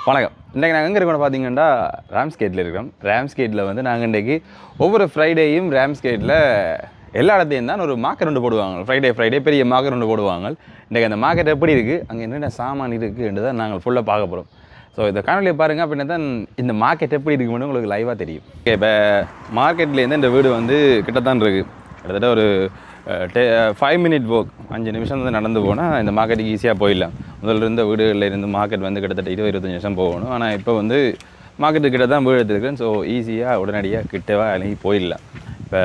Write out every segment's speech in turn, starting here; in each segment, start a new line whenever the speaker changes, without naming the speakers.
வணக்கம். இன்றைக்கி நாங்கள் எங்கே இருக்கோம்னு பார்த்தீங்கன்னா ராம்ஸ்கேட்டில் இருக்கிறோம். ராம்ஸ்கேட்டில் வந்து நாங்கள் இன்றைக்கி ஒவ்வொரு ஃப்ரைடேயும் ராம்ஸ்கேட்டில் எல்லா இடத்தையும் தான் ஒரு மார்க்கெட் ஒன்று போடுவாங்க. ஃப்ரைடே பெரிய மார்க்கெட் ஒன்று போடுவாங்க. இன்றைக்கி அந்த மார்க்கெட் எப்படி இருக்குது, அங்கே என்னென்ன சாமான் இருக்குன்றது தான் நாங்கள் ஃபுல்லாக பார்க்க போகிறோம். ஸோ இந்த காணொலியை பாருங்கள், அப்படின்னா தான் இந்த மார்க்கெட் எப்படி இருக்குன்னு உங்களுக்கு லைவாக தெரியும். ஓகே, இப்போ மார்க்கெட்லேருந்து இந்த வீடு வந்து கிட்டத்தான் இருக்குது. கிட்டத்தட்ட ஒரு 5 minute walk, 5 நிமிஷம் வந்து நடந்து போனால் இந்த மார்க்கெட்டுக்கு ஈஸியாக போயிடலாம். முதல்ல இருந்த வீடுகளில் இருந்து மார்க்கெட் வந்து கிட்டத்தட்ட 20-25 நிமிஷம் போகணும். ஆனால் இப்போ வந்து மார்க்கெட்டு கிட்ட தான் வீடு எடுத்துருக்கேன். ஸோ ஈஸியாக உடனடியாக கிட்டவா அணுகி போயிடலாம். இப்போ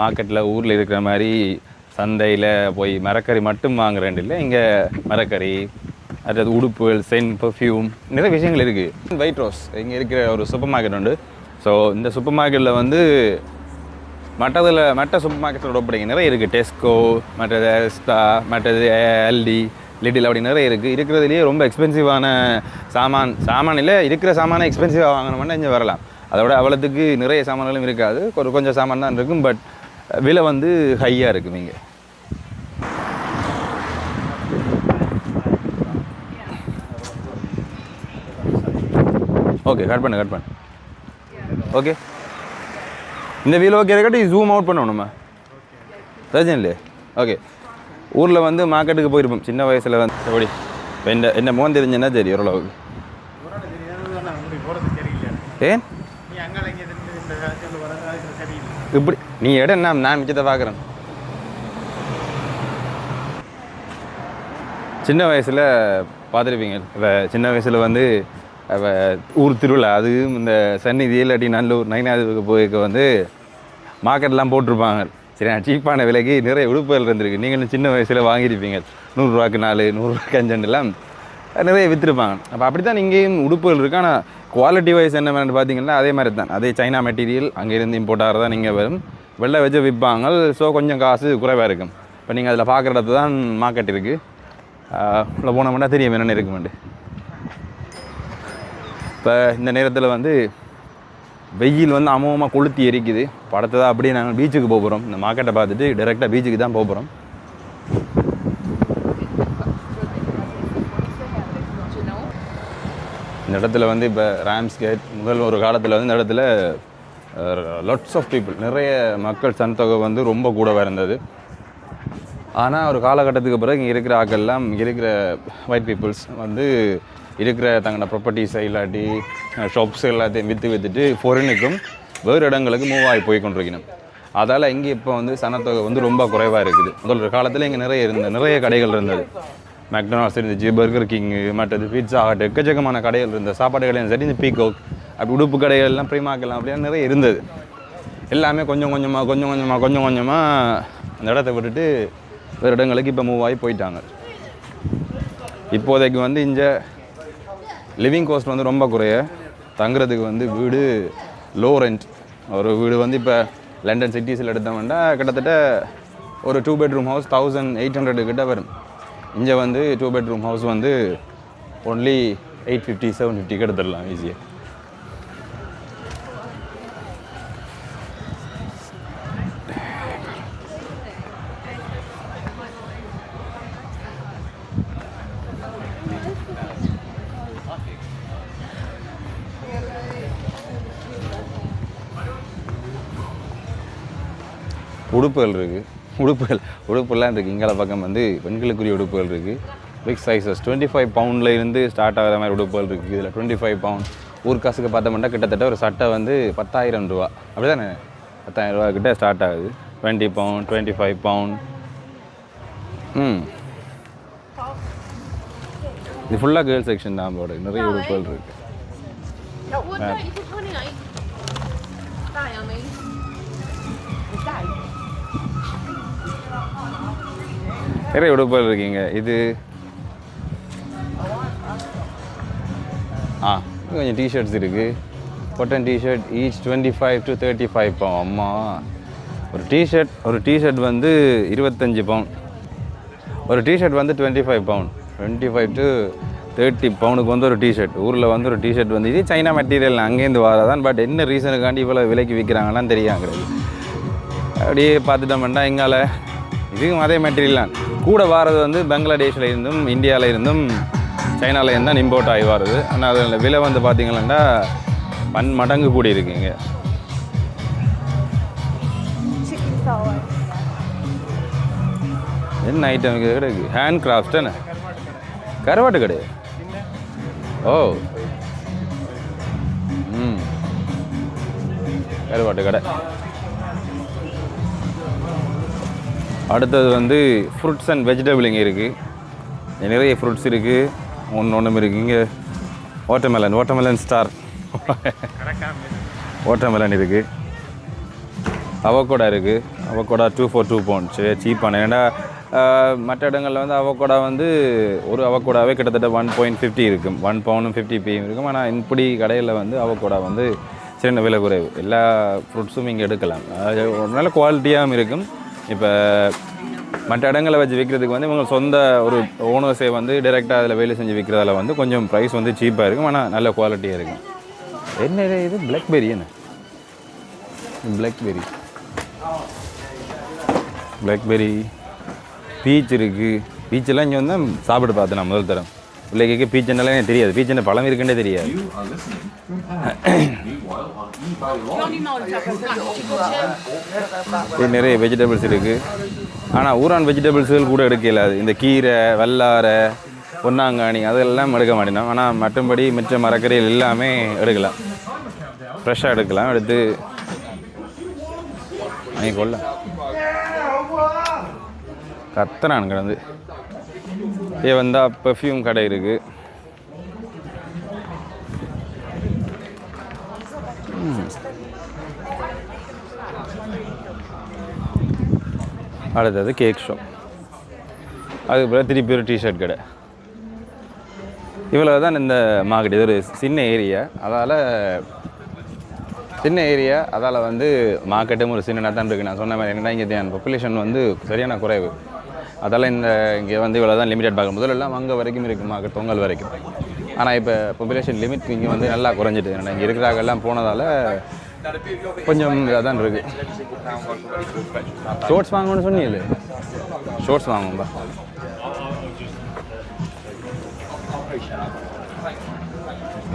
மார்க்கெட்டில் ஊரில் இருக்கிற மாதிரி சந்தையில் போய் மரக்கறி மட்டும் வாங்குறேன் இல்லை, இங்கே மரக்கறி, அதாவது உடுப்புகள், சென்ட், பர்ஃப்யூம், நிறைய விஷயங்கள் இருக்குது. ஒயிட் ரோஸ் இங்கே இருக்கிற ஒரு சூப்பர் மார்க்கெட் உண்டு. ஸோ இந்த சூப்பர் மார்க்கெட்டில் வந்து மற்ற சூப்பர் மார்க்கெட்டோட ஒப்படைங்க நிறைய இருக்குது. டெஸ்கோ, மற்றது எஸ்டா, மற்றது எல்டி, லிட்டில் அப்படி நிறைய இருக்குது. இருக்கிறதுலேயே ரொம்ப எக்ஸ்பென்சிவான சாமான் இல்லை, இருக்கிற சாமானை எக்ஸ்பென்சிவாக வாங்கணும்னா இங்கே வரலாம். அதோட அவ்வளோத்துக்கு நிறைய சாமான்களும் இருக்காது, கொஞ்சம் சாமான் தான் இருக்கும். பட் விலை வந்து ஹையாக இருக்கும் இங்கே. ஓகே, கட் பண்ணு. ஓகே, இந்த வீல் ஓகே இருக்கட்டி ஜூம் அவுட் பண்ணணுமா? பிரச்சனை இல்லையே. ஓகே, ஊரில் வந்து மார்க்கெட்டுக்கு போயிருப்போம் சின்ன வயசில் வந்து. எப்படி இப்போ என்ன மோன் தெரிஞ்சுன்னா சரி ஓரளவுக்கு. ஏன் இப்படி நீ இடம் நான் மிச்சத்தை பார்க்குறேன். சின்ன வயசில் பார்த்துருப்பீங்க. இப்போ சின்ன வயசில் வந்து ஊர் திருவிழா, அதுவும் இந்த சன்னிதி இல்லாட்டி நல்லூர் நைனாதுக்கு போய்க்க வந்து மார்க்கெட்லாம் போட்டிருப்பாங்க. சரி, சீப்பான விலைக்கு நிறைய உடுப்புகள் இருந்திருக்கு. நீங்களும் சின்ன வயசில் வாங்கியிருப்பீங்க. 100 ரூபாய்க்கு 4, 100 ரூபாய்க்கு 5 நிறைய விற்றுருப்பாங்க. அப்போ அப்படி தான் இங்கேயும் உடுப்புகள் இருக்குது. ஆனால் குவாலிட்டி வைஸ் என்ன வேணும்னு பார்த்தீங்கன்னா அதே மாதிரி தான், அதே சைனா மெட்டீரியல் அங்கேருந்து இம்போர்ட் ஆகிறதா நீங்கள் வரும். வெள்ளை வச்சு விற்பாங்க. ஸோ கொஞ்சம் காசு குறைவாக இருக்கும். இப்போ நீங்கள் அதில் பார்க்குற இடத்துல தான் மார்க்கெட் இருக்குது. உள்ள போனோம்னா தெரியும் என்னென்ன இருக்குமெண்டு. இப்போ இந்த நேரத்தில் வந்து வெயில் வந்து அமோகமாக கொளுத்தி எரிக்குது. படத்தை தான் அப்படியே நாங்கள் பீச்சுக்கு போக போகிறோம். இந்த மார்க்கெட்டை பார்த்துட்டு டைரெக்டாக பீச்சுக்கு தான் போக போகிறோம். இந்த இடத்துல வந்து இப்போ ராம்ஸ்கேட் முதல் ஒரு காலத்தில் வந்து இந்த இடத்துல லாட்ஸ் ஆஃப் பீப்புள், நிறைய மக்கள் சனத்தொகை வந்து ரொம்ப கூடவாக இருந்தது. ஆனால் ஒரு காலகட்டத்துக்கு பிறகு இங்கே இருக்கிற ஆக்கள்லாம், இங்கே இருக்கிற ஒயிட் பீப்புள்ஸ் வந்து இருக்கிற தங்களோட ப்ராப்பர்ட்டிஸை இல்லாட்டி ஷாப்ஸ் எல்லாத்தையும் விற்றுட்டு ஃபாரினுக்கும் வேறு இடங்களுக்கு மூவ் ஆகி போய் கொண்டிருக்கணும். அதால் இங்கே இப்போ வந்து சனத்தொகை வந்து ரொம்ப குறைவாக இருக்குது. முதல் காலத்தில் இங்கே நிறைய கடைகள் இருந்தது. மெக்டொனால்ட்ஸ் இருந்துச்சு, பர்கர் கிங்கு, மற்றது பீட்சா ஹட், எக்கச்சக்கமான கடைகள் இருந்தது. சாப்பாடு கடையும் சரி, இந்த பீகோக், அப்படி உடுப்பு கடைகள்லாம், ப்ரீமாக்கெல்லாம் அப்படிலாம் நிறைய இருந்தது. எல்லாமே கொஞ்சம் கொஞ்சமாக அந்த இடத்த விட்டுட்டு வேறு இடங்களுக்கு இப்போ மூவ் ஆகி போயிட்டாங்க. இப்போதைக்கு வந்து இங்கே லிவிங் காஸ்ட் வந்து ரொம்ப குறைய, தங்குறதுக்கு வந்து வீடு லோ ரெண்ட். ஒரு வீடு வந்து இப்போ லண்டன் சிட்டிஸில் எடுத்தோம்னா கிட்டத்தட்ட ஒரு 2 bedroom ஹவுஸ் 1800 கிட்ட வரும். இங்கே வந்து 2 bedroom ஹவுஸ் வந்து ஒன்லி 850-750 எடுத்துடலாம் ஈஸியாக. உடுப்புகள் இருக்குது, உடுப்புலாம் இருக்குது. இங்கே பக்கம் வந்து பெண்களுக்குரிய உடுப்புகள் இருக்குது. பிக் சைஸஸ் 25 pound இருந்து ஸ்டார்ட் ஆகிற மாதிரி உடுப்புகள் இருக்குது. இதில் 25 pound ஊர் காசுக்கு பார்த்தோம்னா கிட்டத்தட்ட ஒரு சட்டை வந்து 10,000 ரூபா, அப்படி தானே? 10,000 ரூபா கிட்ட ஸ்டார்ட் ஆகுது. 20 pound, 25 pound. இது ஃபுல்லாக கேர்ள் செக்ஷன் தான். போட நிறைய உடுப்புகள் இருக்குது. நிறைய உடுப்புகள் இருக்கீங்க. இது கொஞ்சம் டிஷர்ட்ஸ் இருக்குது. Cotton T-shirt each 25 to 35 pound. அம்மா, ஒரு டிஷர்ட் வந்து 25 pound. ஒரு டிஷர்ட் வந்து 25 pound. 25 to 30 pound வந்து ஒரு டிஷர்ட். ஊரில் வந்து ஒரு டிஷர்ட் வந்து இது சைனா மெட்டீரியல் அங்கேருந்து வரதான். பட் என்ன ரீசனுக்காண்டி இவ்வளோ விலைக்கு விற்கிறாங்கன்னு தெரியாங்கிறது. அப்படியே பார்த்துட்டோம்னா எங்கால இதுவும் அதே மெட்டீரியல் தான். கூட வாரது வந்து பங்களாதேஷில் இருந்தும் இந்தியாவில் இருந்தும் சைனாலேருந்து தான் இம்போர்ட் ஆகி வருது. ஆனால் அதில் விலை வந்து பார்த்திங்கன்னா 10 மடங்கு கூடி இருக்குங்க. என்ன ஐட்டம் கிடையாது, ஹேண்ட் கிராஃப்ட் என்ன கருவாட்டு கிடையாது. ஓ கருவாட்டு கடை. அடுத்தது வந்து ஃப்ரூட்ஸ் அண்ட் வெஜிடபிள் இங்கே இருக்குது. நிறைய ஃப்ரூட்ஸ் இருக்குது, ஒன்றும் இருக்குது. இங்கே வாட்டர்மெலன் ஸ்டார் வாட்டர்மெலன் இருக்குது. அவகோடா இருக்குது. அவகோடா 2 for 2 pounds சீப்பான. ஏன்னா மற்ற இடங்களில் வந்து அவகோடா வந்து ஒரு அவகோடாவே கிட்டத்தட்ட 1.50 இருக்கும், 1 pound 50 PM இருக்கும். ஆனால் இப்படி கடையில் வந்து அவகோடா வந்து சின்ன விலை குறைவு. எல்லா ஃப்ரூட்ஸும் இங்கே எடுக்கலாம். அது ஒரு நல்ல குவாலிட்டியாகவும் இருக்கும். இப்போ மற்ற இடங்களை வச்சு விற்கிறதுக்கு வந்து இவங்க சொந்த ஒரு ஓனர்ஸே வந்து டைரெக்டாக அதில் வேலை செஞ்சு விற்கிறதால வந்து கொஞ்சம் ப்ரைஸ் வந்து சீப்பாக இருக்கும். ஆனால் நல்ல குவாலிட்டியாக இருக்கும். என்ன இது பிளாக்பெரி, என்ன பிளாக்பெரி பீச் இருக்குது. பீச்செல்லாம் இங்கே வந்து சாப்பிட்டு பார்த்தேன் நான் முதல் தரம். பிள்ளைக்கு பீச்சுனாலே எனக்கு தெரியாது, பீச்சுன்னு பழம் இருக்குன்னே தெரியாது. நிறைய வெஜிடபிள்ஸ் இருக்குது. ஆனால் ஊரான் வெஜிடபிள்ஸுகள் கூட எடுக்கல. அது இந்த கீரை, வல்லாரை, பொன்னாங்கானி அதெல்லாம் எடுக்க மாட்டேனோம். ஆனால் மற்றபடி மிச்ச மரக்கறிகள் எல்லாமே எடுக்கலாம், ஃப்ரெஷ்ஷாக எடுக்கலாம். எடுத்து வாங்கி கொள்ள கத்தனான் கிடந்து. இதே வந்தால் பெர்ஃப்யூம் கடை இருக்குது. அடுத்தது கேக் ஷாப். அதுக்கு பிறகு திருப்பி ஒரு டிஷர்ட் கடை. இவ்வளோ தான் இந்த மார்க்கெட். இது ஒரு சின்ன ஏரியா, அதால் வந்து மார்க்கெட்டும் ஒரு சின்னதாக தான் இருக்குது. நான் சொன்ன மாதிரி என்னென்னா இங்கே பாப்புலேஷன் வந்து சரியான குறைவு. அதால் இங்கே வந்து இவ்வளோ தான் லிமிட்டட் பார்க்க. முதல்ல அங்கே வரைக்கும் இருக்குது மார்க்கெட், பொங்கல் வரைக்கும். ஆனால் இப்போ பாப்புலேஷன் லிமிட் இங்கே வந்து நல்லா குறைஞ்சிட்டு. ஏன்னா இங்கே இருக்கிறாங்கெல்லாம் போனதால் கொஞ்சம் இதாக தான் இருக்குது. ஷோர்ட்ஸ் வாங்கணும்னு சொன்னீங்களே, ஷோர்ட்ஸ் வாங்கும்பா.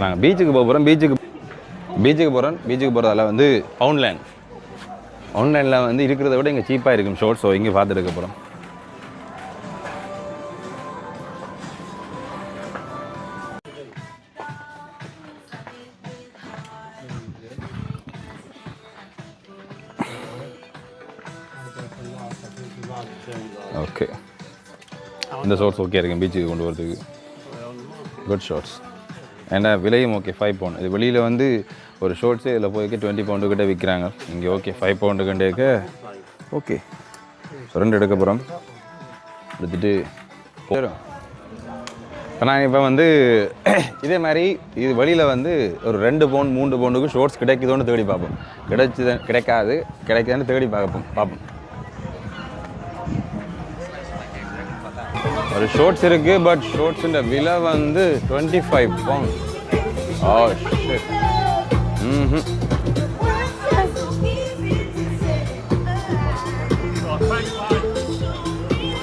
நாங்கள் பீச்சுக்கு போகிறோம். பீச்சுக்கு போகிறதால வந்து பவுண்ட்லேண்டில் வந்து இருக்கிறத விட இங்கே சீப்பாக இருக்கும் ஷோர்ட்ஸ். ஸோ இங்கே பார்த்து எடுக்க போகிறோம். ஓகே, இந்த ஷார்ட்ஸ் ஓகே இருக்கும் பீச்சுக்கு கொண்டு வரதுக்கு. Good shorts. ஏன்னா விலையும் ஓகே, 5 pound. இது வெளியில் வந்து ஒரு ஷார்ட்ஸே இதில் போய்க்கு 20 pound கிட்டே விற்கிறாங்க. இங்கே ஓகே 5 pound கிட்டேக்க ஓகே. ஸோ 2 எடுக்க போகிறோம். எடுத்துகிட்டு போகிறோம். இப்போ நான் இப்போ வந்து இதே மாதிரி இது வெளியில் வந்து ஒரு 2 pound 3 poundக்கு ஷார்ட்ஸ் கிடைக்குதோன்னு தேடி பார்ப்போம். கிடைக்குதான்னு தேடி பார்ப்போம். ஒரு ஷார்ட்ஸ் இருக்குது, பட் ஷார்ட்ஸுன்ற விலை வந்து 25 pound. Oh shit.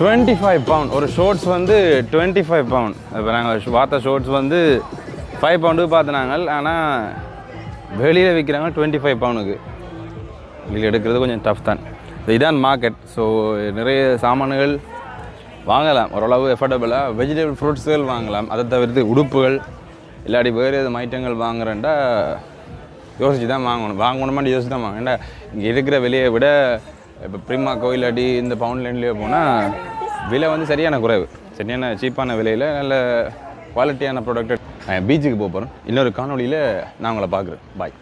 25 pound ஒரு ஷார்ட்ஸ் வந்து 25 pound. இப்போ நாங்கள் பார்த்த ஷார்ட்ஸ் வந்து 5 pound பார்த்துனாங்க. ஆனால் வெளியில் விற்கிறாங்க 25 poundக்கு. வெளியில் எடுக்கிறது கொஞ்சம் டஃப் தான். இதான் மார்க்கெட். ஸோ நிறைய சாமான்கள் வாங்கலாம், ஓரளவு எஃபர்டபுளாக. வெஜிடபிள் ஃப்ரூட்ஸுகள் வாங்கலாம். அதை தவிர்த்து உடுப்புகள் இல்லாட்டி வேறு எதுவும் ஐட்டங்கள் வாங்குறேன்டா யோசிச்சு தான் வாங்கணுமான்னு யோசிச்சு தான் வாங்க. ஏன்னா இங்கே இருக்கிற விலையை விட இப்போ ப்ரிமாக்கோ இல்லாட்டி இந்த பவுண்ட்லேண்ட்லேயோ போனால் விலை வந்து சரியான குறைவு, சரியான சீப்பான விலையில் நல்ல குவாலிட்டியான ப்ராடக்ட். பீச்சுக்கு போகிறோம். இன்னொரு காணொலியில் நான் உங்களை பார்க்குறேன். பாய்.